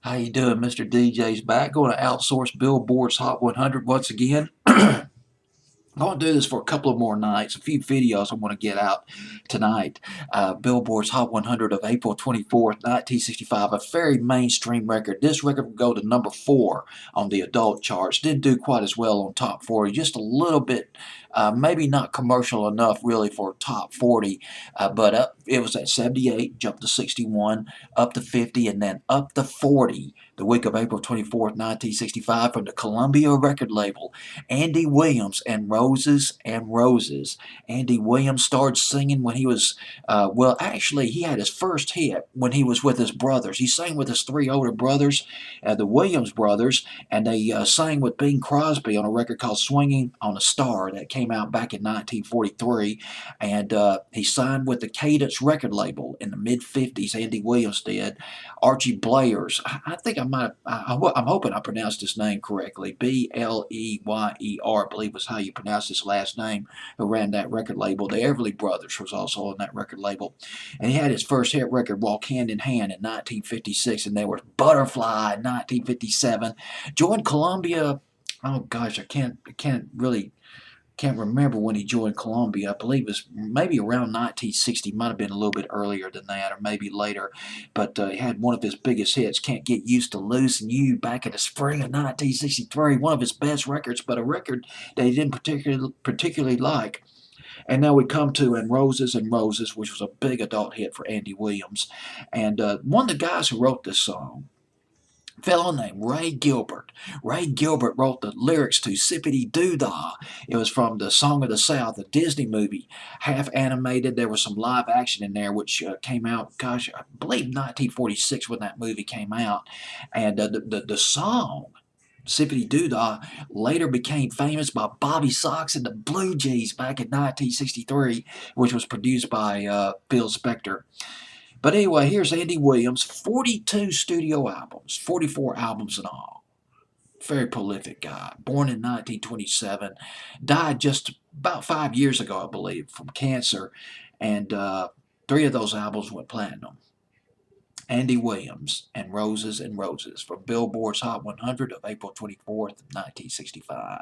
How you doing? Mr. DJ's back. Going to outsource Billboard's Hot 100 once again. I'm going to do this for a couple of more nights, a few videos I want to get out tonight. Billboard's Hot 100 of April 24th, 1965, a very mainstream record. This record would go to number 4 on the adult charts. Didn't do quite as well on top 40, just a little bit, maybe not commercial enough really for top 40, but it was at 78, jumped to 61, up to 50, and then up to 40 the week of April 24th, 1965 from the Columbia record label. Andy Williams and Roses and Roses. Andy Williams started singing when he was, well, actually, he had his first hit when he was with his brothers. He sang with his 3 older brothers, the Williams brothers, and they sang with Bing Crosby on a record called Swinging on a Star that came out back in 1943. And he signed with the Cadence record label in the mid-50s. Andy Williams did. Archie Bleyers. I think I'm hoping I pronounced his name correctly. Bleyer, I believe was how you pronounce his last name, who ran that record label. The Everly Brothers was also on that record label. And he had his first hit record, Walk Hand in Hand, in 1956, and there was Butterfly in 1957. Joined Columbia, oh gosh, can't remember when he joined Columbia. I believe it was maybe around 1960. Might have been a little bit earlier than that, or maybe later. But he had one of his biggest hits, Can't Get Used to Losing You, back in the spring of 1963. One of his best records, but a record that he didn't particularly like. And now we come to And Roses and Roses, which was a big adult hit for Andy Williams. And one of the guys who wrote this song, fellow named Ray Gilbert. Ray Gilbert wrote the lyrics to Sippity Doo Dah. It was from the Song of the South, a Disney movie, half animated. There was some live action in there, which came out, gosh, I believe 1946 when that movie came out. And the song, Sippity Doo Dah, later became famous by Bobby Sox and the Blue Jays back in 1963, which was produced by Phil Spector. But anyway, here's Andy Williams, 42 studio albums, 44 albums in all. Very prolific guy. Born in 1927, died just about 5 years ago, I believe, from cancer, and 3 of those albums went platinum. Andy Williams and Roses from Billboard's Hot 100 of April 24th, 1965.